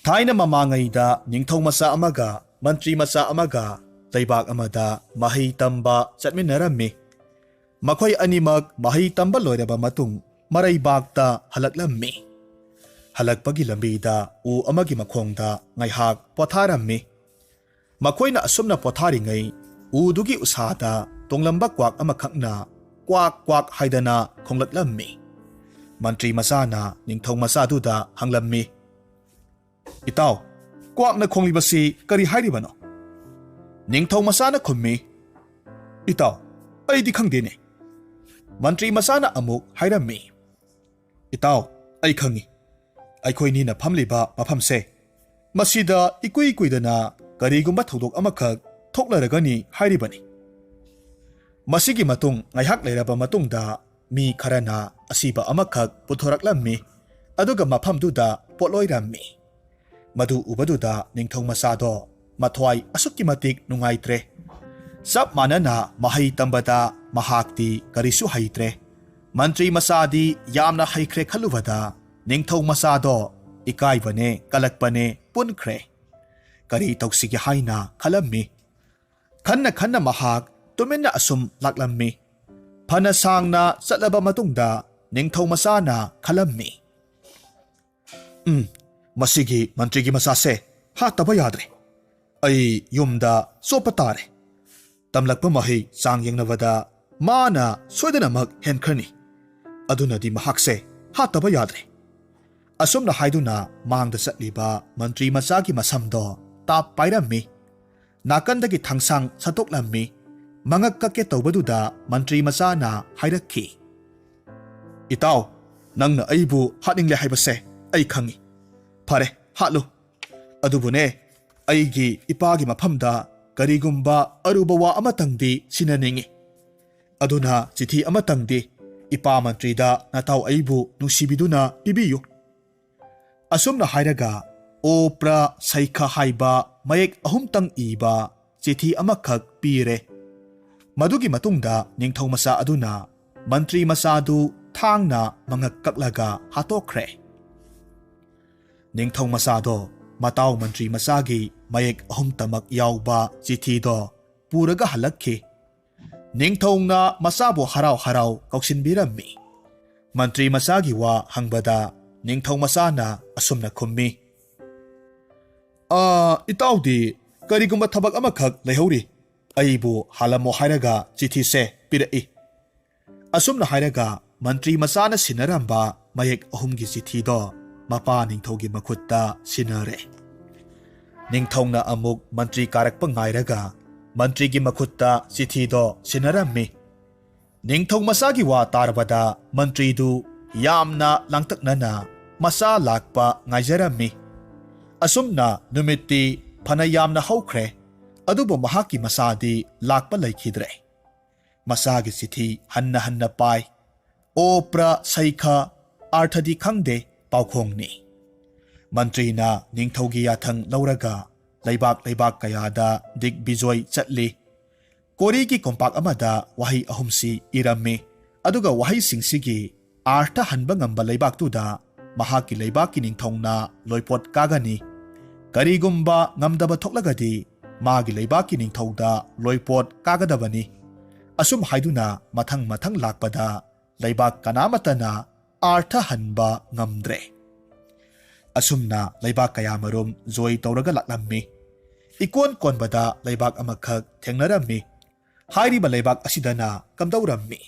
Thaina mamangayda ningthong masa amaga mantri masa amaga leibak amada mahai tamba chatminarami. Makhoi animak mahai tamba loiraba matung maraibakta halaklammi. Halakpagi lambida u amagi makhongda ngaihak potharammi. Makhoina asumna potharingay udugi usada tonglamba kwak amakhakna kwak kwak haidana khonglaklammi. Mantri masana ningthong masaduda hanglammi. Itaw, kwak na khonglibasi kari hairibano? Ningthong masana khummi. Itaw, aidi khangdene. Mantri masana amuk hairammi. Itaw, ai khangi. Aikhoi na phamliba mafamse. Masida ikui kuidana karigumba thodok amakhak thoklaragani hairibani. Masigi matung ngaihak leiraba matungda mi kharana asiba amakhak puthoraklammi aduga mafamduda potloirammi. Madu ubaduda ningthong masado mathwai asukki matik nungaitre. Sap manana mahai tambada mahakti karisu haitre. Mantri masadi yamna haikre khalubada ningthong masado ikaibane kalakpane punkre. Kari tauksigi haina khalammi. Khanna mahak tuminna asum laklammi. Phana sangna chatlaba matungda ningthong masana khalammi. Masigi mantrigi masase hataba yadre. Ai yumda sopatare. Tamlakpa mahi sang yengnavada mana soidanamak henkrani. Adunadi mahakse hataba yadre. Asumna haiduna mangda satliba mantri masagi masamdo tap pairammi. Nakandagi thangsang satoklammi. Mangakake tawbaduda mantri masana hairakki. Itaw, nangna aibu hatningle haibase ai khangi. Pare, hatlu. Adubune, aigi ipagi maphamda karigumba arubawa amatangdi sinaningi. Aduna chithi amatangdi ipa mantrida nataw aibu nungsibiduna pibiyu. Asumna hairaga opra saikha haiba mayek ahumtang iba chithi amakhak pire. Madugi matungda ningthong masa aduna mantri masadu thangna mangak kaklaga hatokre. Ningthong masado mataw mantri masagi mayek ahumtamak yawba chithido puraga halakki. Ningthongna masabo haraw kauksinbirammi. Mantri masagi wa hangbada ningthong masana asumna khummi. Itawdi karigumba thabak amakhak leihori. Aibu halamo hairaga chithi se pirai. Asumna hairaga mantri masana sinaramba mayek ahumgi chithido mapa ningthogi makhutta sinare. Ningthongna amuk mantri karakpa ngairaga mantrigi makhutta chithido sinarammi. Ningthong masagi wa tarbada mantridu yamna langtaknana masa lakpa ngaijarammi. Asumna numitti phana yamna haukhre. Adubo mahaki masadi lakpa laikhidre. Masagi chithi hanna pai. Opra saikha arthadi khangde paukhongni. Mantrina ningthogi yathang lauraga leibak kayada dik bijoy chatli. Kori ki kompak amada wahi ahumsi irammi. Aduga wahi singsigi artha hanba ngamba leibak tuda mahaki leibaki ningthongna loipot kagani. Karigumba ngamdaba thoklagadi magi leibaki ningthauda loipot kagadabani. Asum haiduna mathang lakpada leibak kanamatana artha hanba ngamdre. Asumna leibak kayamarum zoi tauraga laklammi. Ikon konbada leibak amakhak thengnarammi. Hairiba leibak asidana kamdaurammi.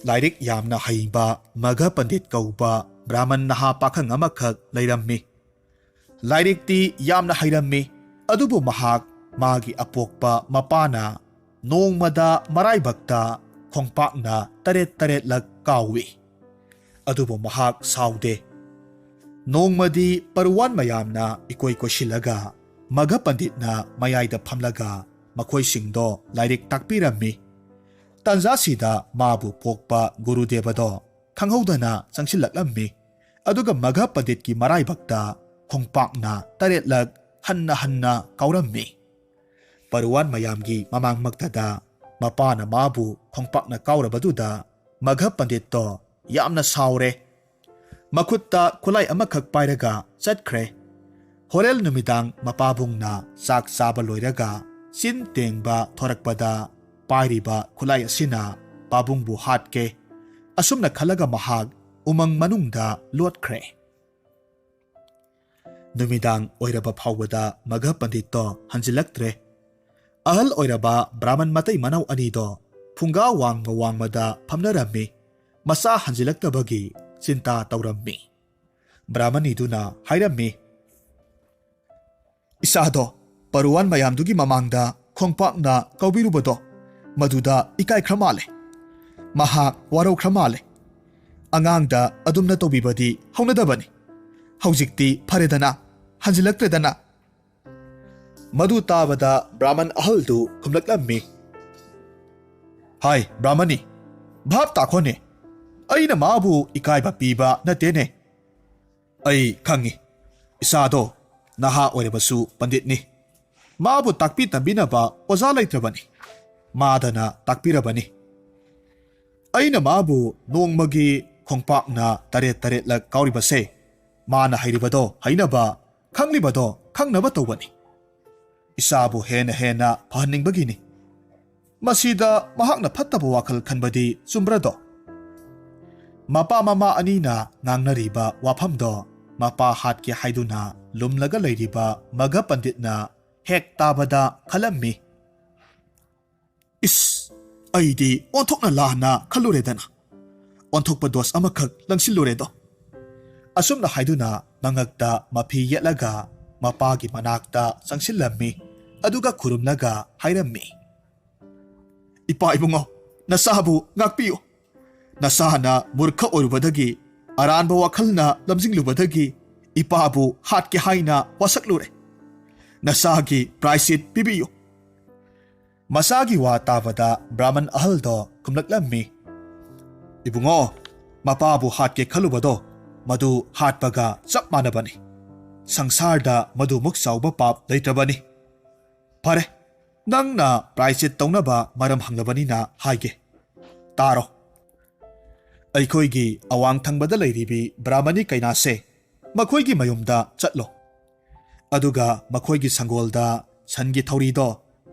Lairik yamna haiba maga pandit kauba brahman naha pakhang amakhak leirammi. Lairikti yamna hairammi. Adubu mahak magi apokpa mapana nongmada maraibakta khongpakna taret lak kawi. Adubo mahak saude. Nongmadi paruwan mayamna ikoi kosilaga maga pandit na mayayda phamlaga makhoi singdo lairik takpirammi. Tanza sida mabu pokpa gurudevado khanghodana changsilaklammi. Aduga maga pandit ki maraibakta khongpakna taret lak hanna kaurammi. Paruwan mayamgi mamang magtada mapana mabu khongpakna kaurabaduda magha panditto yamna saure. Makhutta khulai amakhak pairaga chatkre. Horel numidang mapabungna sak saba loiraga sin tengba thorakpada pairiba khulai asina pabungbu hatke asumna khalaga mahag umang manungda lotkhre. Numidang oiraba phawada magha pandito hanjilaktre. Ahal oiraba brahman matai manaw anido phunga wangmada phamnarami masa hanjilaktabagi sinta taurammi. Brahmaniduna hairammi. Isado paruan mayamdugi mamangda khongpakna kaubirubado maduda ikai khramale. Mahak warau khramale. Angangda adumna tobibadi haunadabani. Haujikti pharedana hanjilaktredana. Madu tabada Brahman ahaldu khumlaklammi. Hai Brahmani, bhap takhone. Aina mabu ikai ba piba natene. Ai khangi. Isado naha oirebasu pandit ni. Mabu takpi tabinaba oza laitrabani. Madana takpirabani. Aina mabu nongmagi khongpakna taret lak kauribase. Mana hairibado hainaba khanglibado khangnaba tawbani. Isabu hena pahaningbagini. Masida mahakna phattaba wakhal khanbadi chumbrado. Mapa mama anina ngangnariba wafamdo mapa hatke haiduna lumlaga leiriba maga panditna hek tabada khalammi. Is aidi onthokna lahna khaluredana. Onthokpa dos amakhak langsiluredo. Asumna haiduna mangakta mapi yetlaga mapagi manakta sangsillammi aduga khurumlaga hairammi. Ipa ibungo nasabu ngakpiyo. Nasana murkha orubadagi aranba wakhalna lamjinglubadagi ipabu hatke haina wasaklure. Nasagi priceit pibiyo. Masagi wa tabada Brahman ahaldo kumlaklammi. Ibungo mapabu hatke khalubado madu hatpaga chap manabani. Sangsarda madu muk sauba pap leitrabani. Pare nangna priceit taunaba maram hanglabani na haige. Taro. Aikoigi awang thangbada leiribi Brahmani kainase makoigi mayumda chatlo. Aduga makoigi sangolda sangi thaurido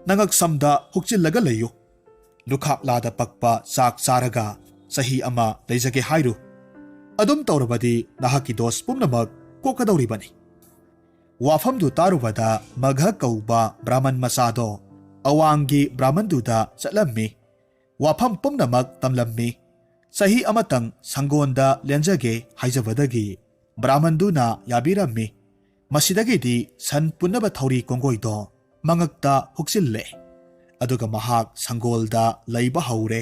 nangak samda hukchillaga leyu. Lukhak lada pakpa sak saraga sahi ama leijage hairu. Adum taurabadi nahaki dos pumnamak kokadauribani. Wafamdu tarubada magha kauba Brahman masado awangi Brahmanduda chatlammi. Wafam pumnamak tamlammi. Sahi amatang sangonda lenjage haijabadagi Brahmanduna yabirammi. Masidagidi san punaba thauri kongoido mangakta huksille. Aduga mahak sangolda laiba haure.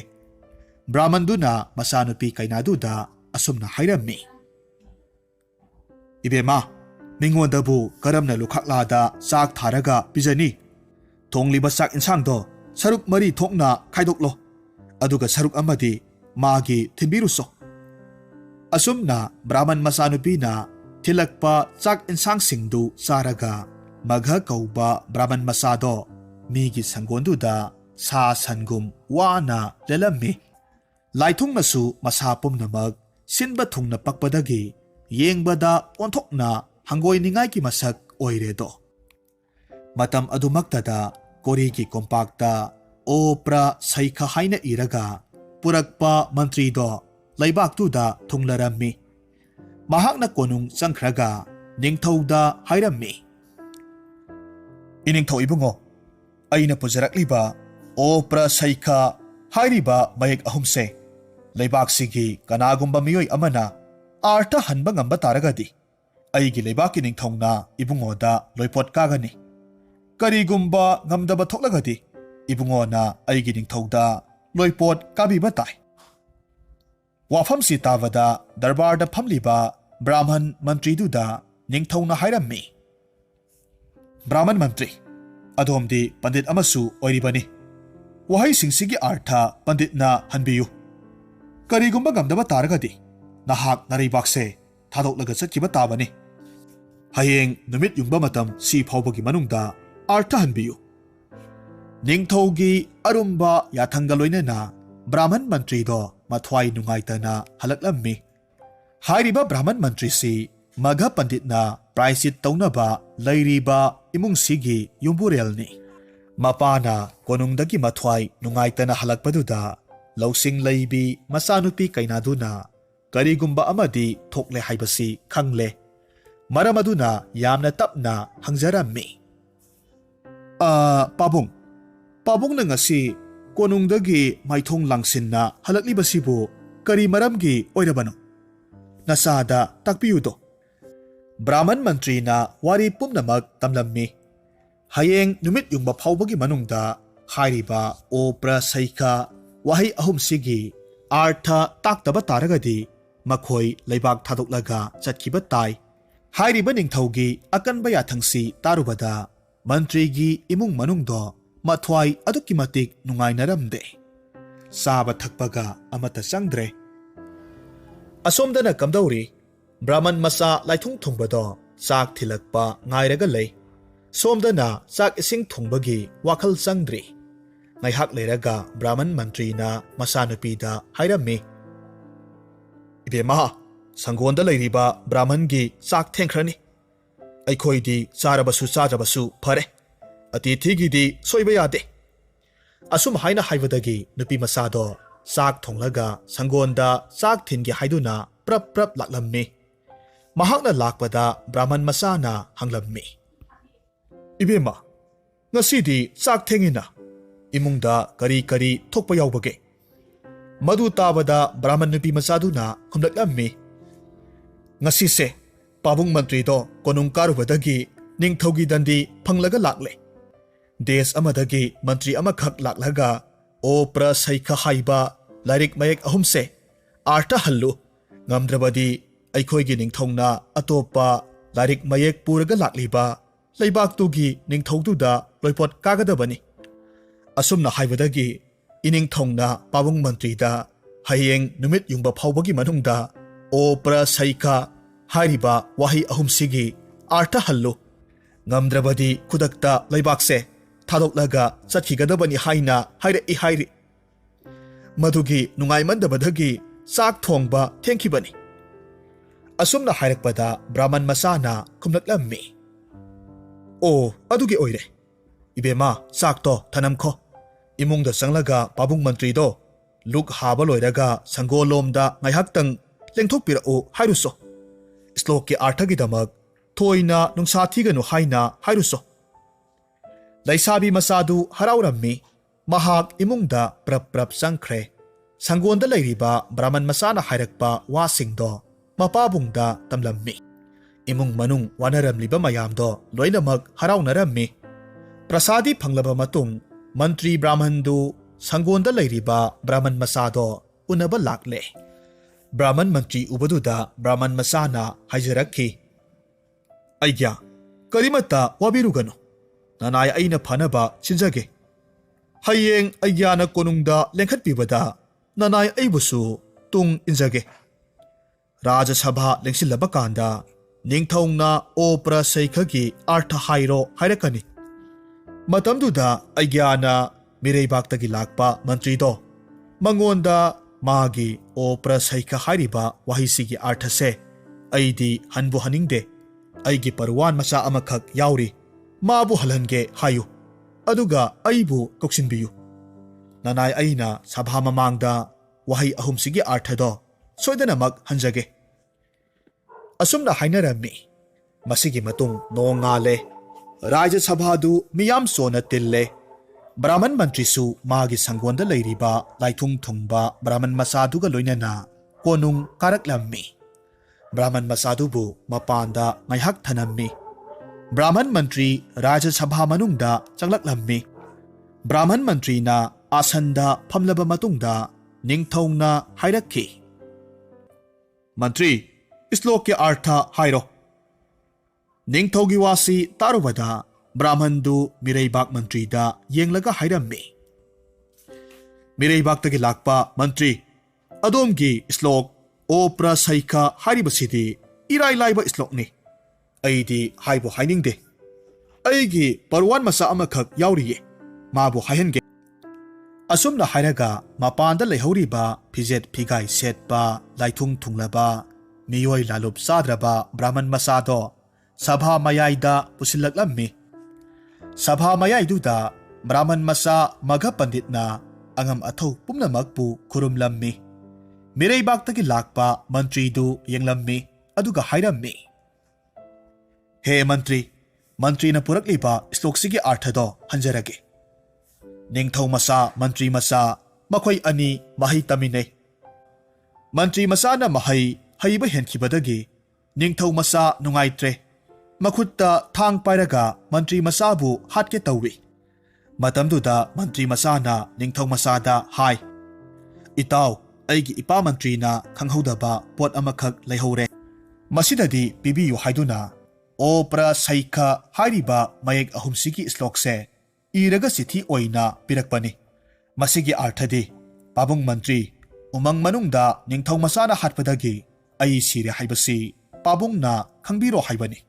Brahmanduna masanupi kainaduda asumna hairammi. Ibema ningondabu karamna lukhaklada sak tharaga pijani. Thongliba sak insangdo saruk mari thokna khaidoklo. Aduga saruk amadi magi thimbiruso. Asumna Brahman masanupina tilakpa chak insang singdu saraga magha kauba Brahman masado migi sangonduda sa sangum wana lelammi. Laithung nasu masapum namag sinba thungna pakpadagi yengbada onthokna hangoi ningai ki masak oiredo. Matam adumaktada korigi kompakta opra saikha haina iraga purakpa mantri do laibaktuda thunglarammi. Mahakna konung sangkhraga ningthauda hairammi. Iningthau ibungo aina pujarakliba opra saikha hairiba mayek ahumse laibaksigi kanagumba miyoi amana artha hanba ngamba taragadi aigi laibaki ningthauna ibungoda loipot kagani. Karigumba ngamdaba thoklagadi ibungona aigi ningthauda loipot kabiba tai. Wafam si tavada darbarda phamliba Brahman mantri duda ningthauna hairammi. Brahman mantri adhomdi pandit amasu oiribani. Wahai singsigi artha panditna hanbiyu. Karigumba ngamdaba taragadi nahak naraibakse thadok chatkiba tabani. Hayeng numit yungba matam si phawbagi manungda artha hanbiyu. Ningthaugi arumba yathanga loinena Brahman mantri do mathwai nungaitana halaklammi. Hairiba Brahman mantri si Magha Panditna Praisit Taunaba Lairiba Imungsigi Yumburelni Mapana Konungdagi Mathwai Nungaitana Halakpaduda Lausing Laibi Masanupi Kainaduna Karigumba Amadi Thokle Haibasi Kangle Maramaduna Yamna Tapna Hangjarami Pabung na ngasi konungdagi maithong langsin na halaklibasibu kari maramgi oirabano nasada takpiyu do Brahman mantri na wari pumnamag tamlammi hayeng numit yung maphawbagi manungda hairiba o prasaika wahay ahum sigi artha taktaba taragadi makhoi leibak thadoklaga chatkiba tai hairiba ningthaugi akanba yathangsi tarubada mantrigi imung manungdo mathwai aduki matik nungai naramde saba thakpaga amata sangdre asomdana kamdauri Brahman masa laithung thungbado sak thilakpa ngairaga lei somdana sak ising thungbagi wakhal sangdri ngaihak leiraga Brahman mantri na masanupida hairammi ibema sangonda leiriba Brahman gi sak thengkhrani aikhoidi charabasu chajabasu phare Atithigidi soiba yade asum haina haibadagi nupi masado sak thonglaga sangonda sak thingi haiduna prap laklammi mahakna lakpada Brahman masana hanglammi ibema ngasidi sak thengina imungda kari thokpa yawbage madu tabada Brahman nupi masaduna khumlaklammi ngasise pabung mantri do konung karubadagi ningthogi dandi phanglaga lakle Des amadagi mantri amakhak laklaga o prasaika haiba lairik mayek ahumse arta hallu ngamdrabadi aikhoigi ningthongna atopa lairik mayek puraga lakliba leibaktugi ningthogduda loipot kagadabani asumna haibadagi iningthongna pabung mantri da hayeng numit yungba phawbagi manungda o prasaika hairiba wahi ahumsigi arta hallu ngamdrabadi khudakta leibakse Thadoklaga chatkigadabani haina hairi Madugi nungaimandabadagi sak thongba thengkibani Asumna hairakpada Brahman masana khumlaklammi O adugi oire Ibema sakto thanamkho Imungda sanglaga pabung mantri do Luk haba loiraga sangolomda ngaihaktang lengthokpirao hairuso Slokki arthagidamak thoina nungsathiganu haina hairuso Laisabi masadu haraurammi mahak imungda prap sangkhre sangonda leiriba Brahman masana hairakpa wasingdo mapabungda tamlammi imung manung wanaramliba mayamdo loinamak haraunarammi prasadi phanglaba matung mantri Brahmandu sangonda leiriba Brahman masado unaba lakle Brahman mantri ubaduda Brahman masana haijarakhi aigya karimata wabirugano Nanay aina phanaba sinjage hayeng ayyana konungda lengkhatpibada nanay aibusu tung injage Raja Sabha lengsilaba kanda ningthongna o prasaikagi artha hairo hairakani matamduda ayyana mireibaktagi lakpa mantri do mangonda magi o prasaika hairiba wahisigi artha se aidi hanbu haningde aigi parwan masa amakhak yauri Mabu halange hayu aduga aibu koksinbiyu nanay aina sabha mamangda wahay ahumsigi arthado soidanamak hanjage asumna hainarammi masigi matung nongale Raja Sabhadu miyam sona tille Brahman mantri su magi sangwanda leiriba laithung thungba Brahman masaduga loinana konung karaklammi Brahman masadubu mapanda ngaihak thanammi Brahman mantri Raja Sabha manungda changlaklammi Brahman mantri na asanda phamlaba matungda ningthongna hairakhi Mantri islokya artha hairo Ningthogi wasi tarubada Brahmandu mireibak mantri da yenglaga hairammi Mireibak tagi lakpa mantri adomgi islok o prasaika hairibasidi irai laiba islokni Aidi haibu hainingde Aigi parwan masa amakhak yauriye mabu haihange Asumna hairaga mapanda leihoriba phijet phigai setpa laithung thunglaba मियोय लालुप साद्रबा ब्राह्मण मसादो सभा मयाइदा पुसिल्लक्लम्मी सभा मयाइदुदा ब्राह्मण मसा मघ पंडितना angam athau pumnamakpu khurumlammi miraibaktagi lakpa mantridu yenglammi aduga hairammi he mantri na purakliba sloksigi arthado hanjarage ningthau masa mantri masa makhoi ani mahai tamine mantri masa na mahai haiba henkhibadagi ningthau masa nungaitre makhutta thang pairaga mantri masa bu hatke tawi matamduda mantri masana ningthau masada hai itaw aigi ipa mantri na khanghodaba pot amakhak leihore masidadi pibiyu haiduna o pra saikha hairiba mayek ahumsigi slokse iraga sithi oina pirakpani masigi arthadi pabung mantri umang manungda ningthau masana hatpadagi ai sire haibasi pabung na khangbiro haibani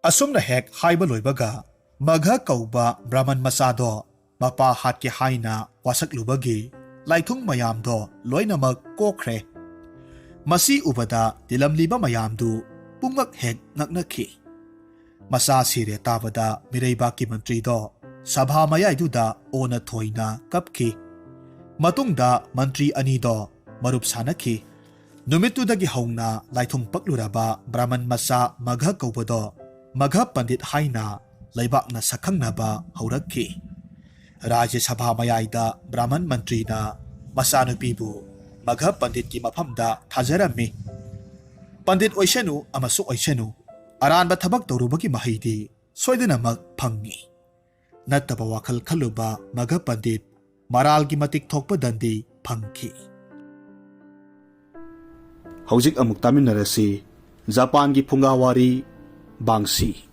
asumna hek haiba loibaga magha kauba brahman masado mapa hatke haina wasak lubagi laithung mayam do loinamak kokre masi ubada dilamliba mayam du pungak hek ngaknakhi masa sire tabada mireibaki mantri do sabha mayaiduda ona thoina kapki matungda mantri ani do marup sanakhi numitudagi hauna laithung pakluraba brahman masa magha kauba do magha pandit haina laibak na sakhang naba haurakhi Rajya Sabha mayaida Brahman Mantri na masanupibu magha pandit ki mafamda thajarami pandit oisanu amasu oisanu aranba thabak tawrubagi mahidi soidanamak phangi nattaba wakhal khaluba magha pandit maral gi matik thokpa dandi phangki hojik amuk taminarasi Japan gi Phunga Wari bangsi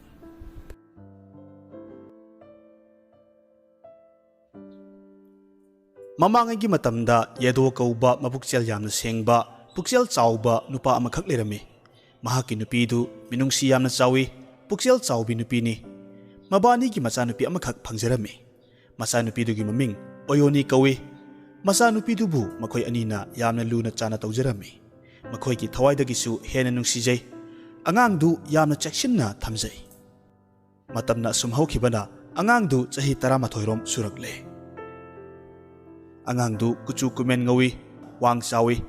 Mamangagi matamda yedo kauba mapukchel yamna sengba pukchel chauba nupa amakhak lerami mahaki nupidu minungsi yamna chawi pukchel chaubi nupini mabani gi machanupi amakhak phangjarami machanupidu gi maming oyoni kawi machanupidu bu makhoi anina yamna luna chana tawjarami makhoi gi thawaidagi su hena nungsijai angang du yamna cheksinna thamjai matamna sumhaukhibana angang du chahi 13 rom surakle angang du kuchu kumen ngawi wang chawi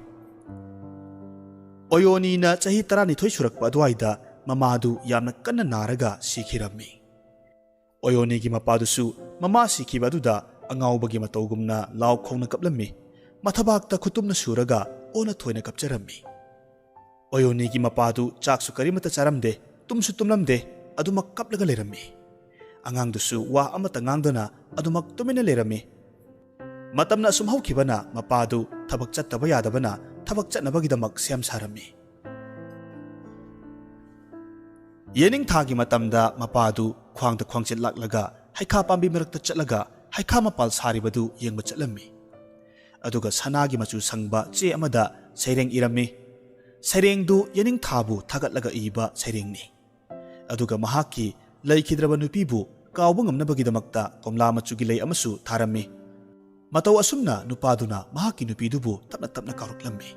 oyoni na chahi 12 surakpa adwaida mamadu yamna kanna naraga sikhirami oyoni gi mapadu su mama sikhibaduda angawbagi matawgumna law khongna kaplammi mathabakta khutumna suraga ona thoina kapcharammi oyoni gi mapadu chaksu karimata charamde tumsu tumlamde adumak kaplaga lerami angang du su wa amata ngangdana adumak tumina lerami matamna sumhaukhibana mapadu thabak chattaba yadabana thabak chatnabagidamak sem sarami yening thagi matamda mapadu khwangda khwangchit laklaga haikha pambi merakta chatlaga haikha mapal saribadu yengba chatlammi aduga sanagi machu sangba che amada saireng irami saireng du yening thabu thagatlaga iba sairengni aduga mahaki laikhidraba nupibu kawba ngamnabagidamakta komla machugi lei amasu tharami Mataw asumna nupaduna mahaki nupidubu tapna tapna karuklammi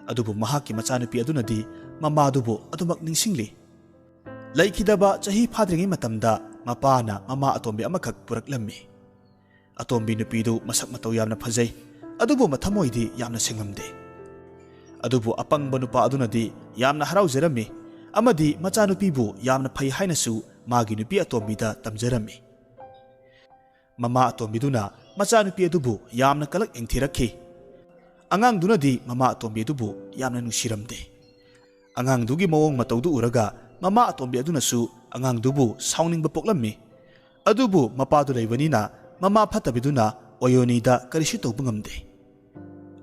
adubu mahaki machanupi adunadi mamadubu adumak ningsingli laikhidaba chahi phadringi matamda mapana mama atombi amakhak puraklammi atombi nupidu masak mataw yamna phajai adubu mathamoidi yamna senglamde adubu apangba nupa adunadi yamna haraujarami amadi machanupibu yamna phai hainasu magi nupi atombida tamjarami mama atombiduna machanupi adubu yamna kalak engthirakhi angang dunadi mama atombi adubu yamna nushiramde angang dugi mawong matawdu uraga mama atombi adunasu angang dubu sawningba poklammi adubu mapadu leibanina mama phatabiduna oyonida karishi tawbu ngamde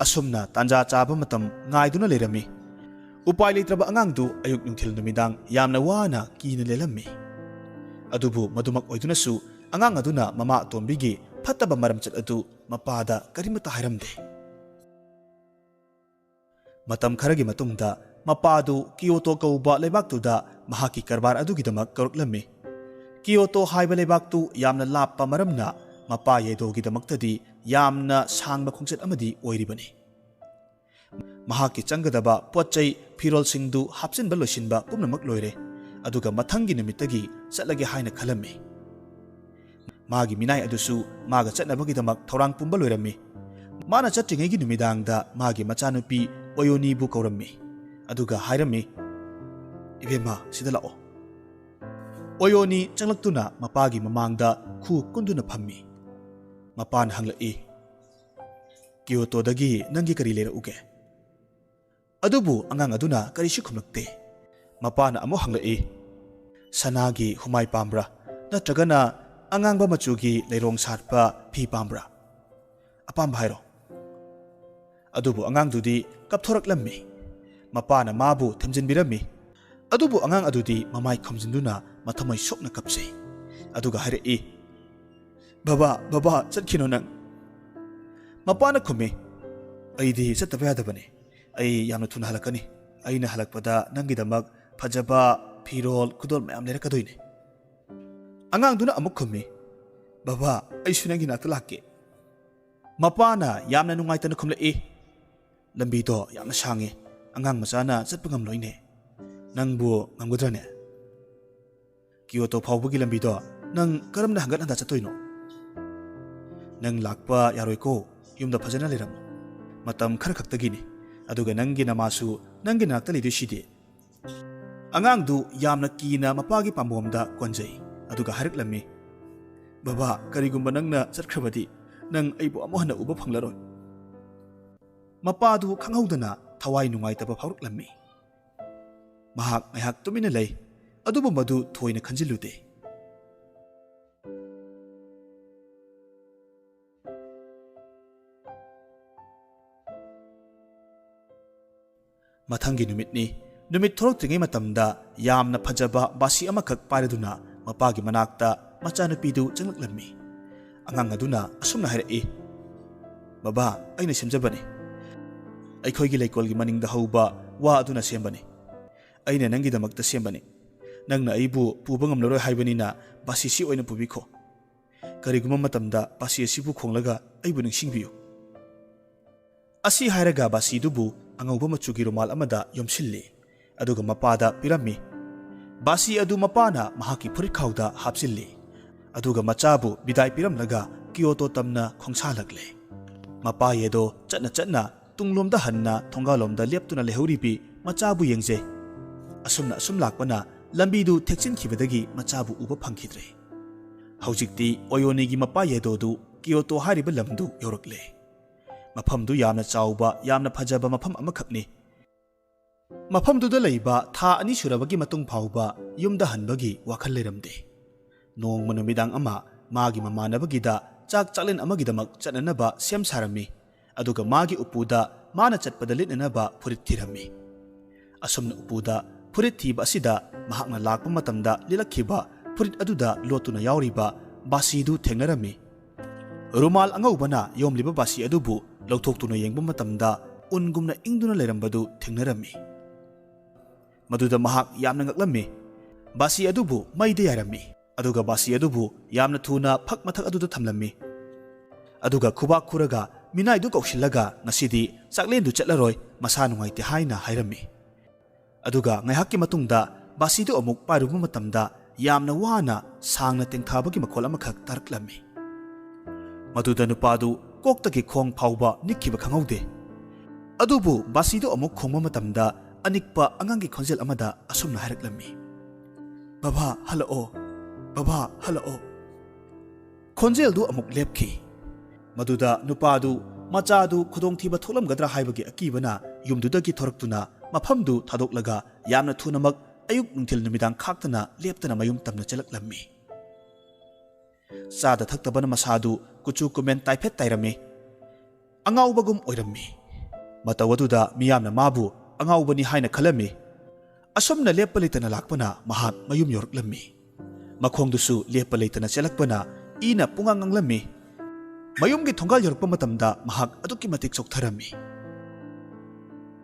asumna tanja chaba matam ngaiduna lerami upai leitraba angang du ayuk nungthil numidang yamna wana kina lelammi adubu madumak oidunasu angang aduna mama atombigi fataba maram chat adu mapada karimata hairamde matam kharagi matungda mapadu Kyoto kauba leibaktuda mahaki karbar adugidamak karuklami Kyoto haiba leibaktu yamna lappa maramna mapa yedogidamaktadi yamna sangba khongchat amadi oiribani mahaki changadaba potchai फिरोलसिंदु हापचिनबा लोइसिनबा पुमनमक लोइरे अदुगा मथंगी नुमित्तगी चटलगे हाइना खलम्मी मागी मिनाय अदुसु मागा चटनबगिदमक थौरांग पुंबा लोइरम्मी माना चट्रिङैगी नुमिदांगदा मागी मचानुपी ओयोनीबु कौरम्मी अदुगा हाइरम्मी इबेमा सिदा लाओ ओयोनी चंगलक्तुना मपागी ममांगदा खु कुंदुना फम्मी मपान हंगलई क्योटोदगी नंगी करी लेरउगे अदुबु अंगांग अदुना करिसु खुमलक्ते मपान अमु हंगलई सनागी हुमाय पाम्ब्रा नत्रगना अंगांगबा मचुगी लेरोंग साटपा फी पाम्ब्रा अपाम भाइरो अदुबु अंगांगदुदी कपथोरकलम्मी मपाना माबु थेमजिनबिरम्मी अदुबु अंगांग अदुदी ममाय खमजिनदुना मथमय सोकना कपसे अदुगा हाइरई बाबा बाबा चटखिनो नंग मपाना खुमे अइदी चटबा यादबने अइ यामना थुना हलकनी अइना हलकपदा नंगिदमक फजबा फिरोल खुदोल मयाम लेरकदोइने अंगांगदुना अमुक खुमे बाबा अइसु नंगी नाक्ता लाके मपाना यामना नुंगाइतना खुमलई लंबीदो यामना सांगे अंगांग मचाना चटपा ngamloine नंगबु ngamgudrane क्योटो फाउबगी लंबीदो नंग करमना हंगत हंदा चतोइनो नंग लाकपा यारोइको युमदा फजना लेरम मतम खर खक्तगिनी अदुगा नंगी नमासु नंगी नाक्ता लिदुसिदि अंगांगदु यामना कीना मपागी पाम्बोमदा कोंजै अदुगा हारकलम्मी बाबा करिगुम्बा नंगना चटख्रबदी नंग अइबु अमोहना उबा फंगलरोय मपादु खंगहौदना थवाई नुंगाइतबा फाउरकलम्मी महाक मैहाक तुमिना लei अदुबु मदु थोइना खंजिलुदे मथंगी नुमितनी नुमित थोरक्त्रिङै मतमदा यामना फजबा बासी अमखक पाइरदुना मपागी मनाक्ता मचानुपीदु चंगलक्लम्मी अंगांग अदुना असुमना हाइरई बाबा अइना सेमजबने अइखोइगी लैकोलगी मनिंगदा हौबा वा अदुना सेमबने अइना नंगिदमक्ता सेमबने नंगना अइबु पुबा ngamloroi हाइबनिना बासीसी ओइना पुबिखो करिगुम मतमदा बासी असिबु खोंलगा अइबु निंगसिंगबियु असी हाइरगा बासीदुबु अंगौबा मचुगी रुमाल अमदा योमसिल्ली अदुगा मपादा पिरम्मी बासी अदु मपाना महाकी फुरित खाउदा हापसिल्ली अदुगा मचाबु बिदाय पिरमलगा क्योटो तमना खोंसालगले मपा येदो चटना चटना तुंगलोमदा हन्ना थोंगालोमदा लेप्तुना लेहौरिबी मचाबु येंजे असुमना असुम लाकपना लंबीदु थेक्सिनखिबदगी मचाबु उबा फंखिद्रे हौजिक्ति ओयोनीगी मपा येदोदु क्योटो हारिबा लमदु योरकले मफमदु यामना चाउबा यामना फजबा मफम अमखकनी मफमदुदा लैबा था अनि सुरबगी मतुंग फाउबा युमदा हनबगी वाखल लेरमदे नोंगमा नुमिदांग अमा मागी ममानबगीदा चाक चाकलेन अमगीदमक चटननबा सेम सारम्मी अदुगा मागी उपुदा माना चटपदा लिटननबा फुरित थिरम्मी असुमना उपुदा फुरित थीबा असिदा महाकना लाकपा मतमदा लिलक्खिबा फुरित अदुदा लोतुना यावरिबा बासीदु थेंगनरम्मी रुमाल अंगौबना योमलिबा बासी अदुबु लौथोक्तुना येंगबा मतमदा उनगुमना इंगदुना लेरम्बदु थेंगनरम्मी मदुदा महाक यामना ngaklammi बासी अदुबु मैदे यारम्मी अदुगा बासी अदुबु यामना थुना फक मथक अदुदा थमलम्मी अदुगा खुबाक खुरगा मिनाइदु कौशिल्लगा ngasiदी चाकलेंदु चटलरोय मसा नुंगाइते हाइना हाइरम्मी अदुगा ngaihakki matungda बासीदु अमुक पारुबा मतमदा यामना वाना सांगना तेंथाबगी मखोल अमखक तारकलम्मी मदुदा नुपादु कोक्तगी खोंग फाउबा निक्खिबा खंगौदे अदुबु बासीदु अमुक खोंगबा मतमदा अनिक्पा अंगांगी खोंजेल अमदा असुमना हाइरकलम्मी बाबा हलओ खोंजेलदु अमुक लेपखि मदुदा नुपादु मचादु खुदोंथीबा थोलमगद्रा हाइबगी अकीबना युमदुदगी थोरक्तुना मफमदु थादोक्लगा यामना थुनमक अयुक नुंथिल नुमिदांग खाक्तना लेपतना मयुम तमना चलकलम्मी चादा थक्तबना मसादु कुचु कुमेन ताइफेट ताइरम्मी अंगाउबगुम ओइरम्मी मतवदुदा मियामना माबु अंगाउबनी हाइना खलम्मी असुमना लेप्पा लेतना लाकपना महाक मयुम योरकलम्मी मखोंदुसु लेप्पा लेतना चलकपना ईना पुंगांगलम्मी मयुमगी थोंगाल योरकपा मतमदा महाक अदुक्की मतिक चोकथरम्मी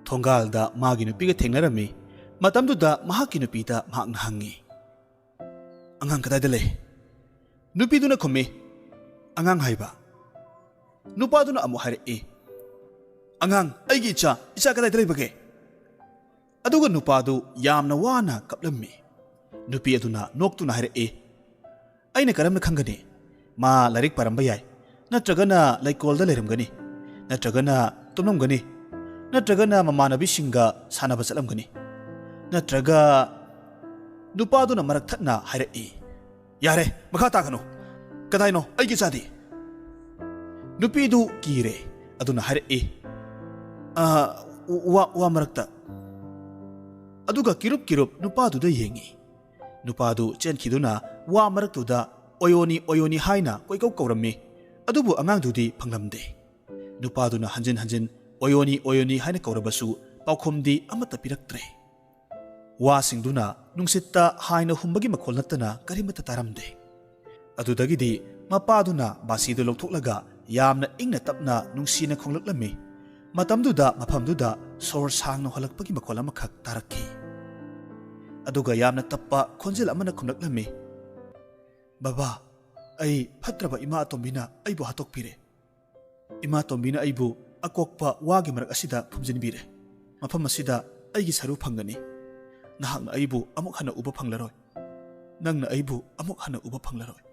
थोंगालदा मागी नुपीगा थेंगनरम्मी मतमदुदा महाकी नुपीदा महाकना हंगी अंगांग कदाइदा ले नुपीदुना खुम्मी अंगांग हाइबा नुपादुना अमु हाइरई अंगांग अइगी इचा कदाइदा लेबगे ꯑꯗꯨꯒ ꯅꯨꯄꯥꯗꯨ ꯌꯥꯝꯅ ꯋꯥꯅ ꯀꯞꯂꯝꯃꯤ꯫ ꯅꯨꯄꯤ ꯑꯗꯨꯅ ꯅꯣꯛꯇꯨꯅ ꯍꯥꯏꯔꯛꯏ, ꯑꯩꯅ ꯀꯔꯝꯅ ꯈꯪꯒꯅꯤ? ꯃꯥ ꯂꯥꯏꯔꯤꯛ ꯄꯥꯔꯝꯕ ꯌꯥꯏ, ꯅꯠꯇ꯭ꯔꯒꯅ ꯂꯩꯀꯣꯜꯗ ꯂꯩꯔꯝꯒꯅꯤ, ꯅꯠꯇ꯭ꯔꯒꯅ ꯇꯨꯝꯂꯝꯒꯅꯤ, ꯅꯠꯇ꯭ꯔꯒꯅ ꯃꯃꯥꯟꯅꯕꯤꯁꯤꯡꯒ ꯁꯥꯟꯅꯕ ꯆꯠꯂꯝꯒꯅꯤ, ꯅꯠꯇ꯭ꯔꯒ ꯅꯨꯄꯥꯗꯨꯅ ꯃꯔꯛ ꯊꯠꯅ ꯍꯥꯏꯔꯛꯏ, ꯌꯥꯔꯦ ꯃꯈꯥ ꯇꯥꯒꯅꯨ, ꯀꯗꯥꯏꯅꯣ ꯑꯩꯒꯤ ꯏꯆꯥꯗꯤ? ꯅꯨꯄꯤꯗꯨ ꯀꯤꯔꯦ, ꯑꯗꯨꯅ ꯍꯥꯏꯔꯛꯏ, ꯋꯥ ꯃꯔꯛꯇ꯫ ꯑꯗꯨꯒ ꯀꯤꯔꯨꯞ ꯀꯤꯔꯨꯞ ꯅꯨꯄꯥꯗꯨꯗ ꯌꯦꯡꯉꯤ꯫ ꯅꯨꯄꯥꯗꯨ ꯆꯦꯟꯈꯤꯗꯨꯅ ꯋꯥ ꯃꯔꯛꯇꯨꯗ ꯑꯣꯌꯣꯅꯤ ꯑꯣꯌꯣꯅꯤ ꯍꯥꯏꯅ ꯀꯣꯏꯀꯧ ꯀꯧꯔꯝꯃꯤ, ꯑꯗꯨꯕꯨ ꯑꯉꯥꯡꯗꯨꯗꯤ ꯐꯪꯂꯝꯗꯦ꯫ ꯅꯨꯄꯥꯗꯨꯅ ꯍꯟꯖꯤꯟ ꯍꯟꯖꯤꯟ ꯑꯣꯌꯣꯅꯤ ꯑꯣꯌꯣꯅꯤ ꯍꯥꯏꯅ ꯀꯧꯔꯕꯁꯨ ꯄꯥꯎꯈꯨꯝꯗꯤ ꯑꯃꯠꯇ ꯄꯤꯔꯛꯇ꯭ꯔꯦ꯫ ꯋꯥꯁꯤꯡꯗꯨꯅ ꯅꯨꯡꯁꯤꯠꯇ ꯍꯥꯏꯅ ꯍꯨꯝꯕꯒꯤ ꯃꯈꯣꯜ ꯅꯠꯇꯅ ꯀꯔꯤꯃꯠꯇ ꯇꯥꯔꯝꯗꯦ꯫ ꯑꯗꯨꯗꯒꯤꯗꯤ ꯃꯄꯥꯗꯨꯅ ꯕꯥꯁꯤꯗꯨ ꯂꯧꯊꯣꯛꯂꯒ ꯌꯥꯝꯅ ꯏꯪꯅ ꯇꯞꯅ ꯅꯨꯡꯁꯤꯅ ꯈꯣꯡꯂꯛꯂꯝꯃꯤ꯫ ꯃꯇꯝꯗꯨꯗ ꯃꯐꯝꯗꯨꯗ ꯁꯣꯔ ꯁꯥꯡꯅ ꯍꯣꯜꯂꯛꯄꯒꯤ ꯃꯈꯣꯜ ꯑꯃꯈꯛ ꯇꯥꯔꯛꯈꯤ꯫ ꯑꯗꯨꯒ ꯌꯥꯝꯅ ꯇꯞꯄ ꯈꯣꯟꯖꯦꯜ ꯑꯃꯅ ꯈꯨꯝꯂꯛꯂꯝꯃꯤ, ꯕꯕꯥ, ꯑꯩ ꯐꯠꯇ꯭ꯔꯕ ꯏꯃꯥ ꯑꯇꯣꯝꯕꯤꯅ ꯑꯩꯕꯨ ꯍꯥꯠꯇꯣꯛꯄꯤꯔꯦ꯫ ꯏꯃꯥ ꯑꯇꯣꯝꯕꯤꯅ ꯑꯩꯕꯨ ꯑꯀꯣꯛꯄ ꯋꯥꯒꯤ ꯃꯔꯛ ꯑꯁꯤꯗ ꯐꯨꯝꯖꯤꯟꯕꯤꯔꯦ꯫ ꯃꯐꯝ ꯑꯁꯤꯗ ꯑꯩꯒꯤ ꯁꯔꯨ ꯐꯪꯒꯅꯤ꯫ ꯅꯍꯥꯛꯅ ꯑꯩꯕꯨ ꯑꯃꯨꯛ ꯍꯟꯅ ꯎꯕ ꯐꯪꯂꯔꯣꯏ꯫ ꯅꯪꯅ ꯑꯩꯕꯨ ꯑꯃꯨꯛ ꯍꯟꯅ ꯎꯕ ꯐꯪꯂꯔꯣꯏ꯫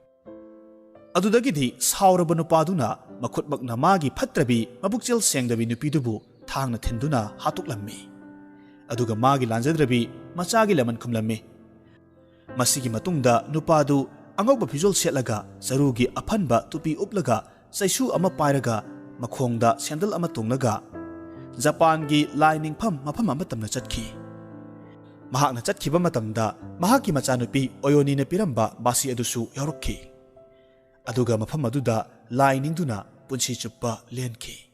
ꯑꯗꯨꯗꯒꯤꯗꯤ ꯁꯥꯎꯔꯕ ꯅꯨꯄꯥꯗꯨꯅ ꯃꯈꯨꯠꯃꯛꯅ ꯃꯥꯒꯤ ꯐꯠꯇ꯭ꯔꯕꯤ ꯃꯕꯨꯛꯆꯦꯜ ꯁꯦꯡꯗꯕꯤ ꯅꯨꯄꯤꯗꯨꯕꯨ ꯊꯥꯡꯅ ꯊꯤꯟꯗꯨꯅ ꯍꯥꯠꯇꯣꯛꯂꯝꯃꯤ꯫ ꯑꯗꯨꯒ ꯃꯥꯒꯤ ꯂꯥꯟꯖꯗ꯭ꯔꯕꯤ ꯃꯆꯥꯒꯤ ꯂꯃꯟ ꯈꯨꯝꯂꯝꯃꯤ꯫ ꯃꯁꯤꯒꯤ ꯃꯇꯨꯡꯗ ꯅꯨꯄꯥꯗꯨ ꯑꯉꯧꯕ ꯐꯤꯖꯣꯜ ꯁꯦꯠꯂꯒ ꯆꯔꯨꯒꯤ ꯑꯐꯟꯕ ꯇꯨꯄꯤ ꯎꯞꯂꯒ ꯆꯩꯁꯨ ꯑꯃ ꯄꯥꯏꯔꯒ ꯃꯈꯣꯡꯗ ꯁꯦꯟꯗꯜ ꯑꯃ ꯇꯣꯡꯂꯒ ꯖꯄꯥꯟꯒꯤ ꯂꯥꯏ ꯅꯤꯡꯐꯝ ꯃꯐꯝ ꯑꯃꯇꯝꯅ ꯆꯠꯈꯤ꯫ ꯃꯍꯥꯛꯅ ꯆꯠꯈꯤꯕ ꯃꯇꯝꯗ ꯃꯍꯥꯛꯀꯤ ꯃꯆꯥꯅꯨꯄꯤ ꯑꯣꯌꯣꯅꯤꯅ ꯄꯤꯔꯝꯕ ꯕꯥꯁꯤ ꯑꯗꯨꯁꯨ ꯌꯥꯎꯔꯛꯈꯤ꯫ ꯑꯗꯨꯒ ꯃꯐꯝ ꯑꯗꯨꯗ ꯂꯥꯏ ꯅꯤꯡꯗꯨꯅ ꯄꯨꯟꯁꯤ ꯆꯨꯞꯄ ꯂꯦꯟꯈꯤ꯫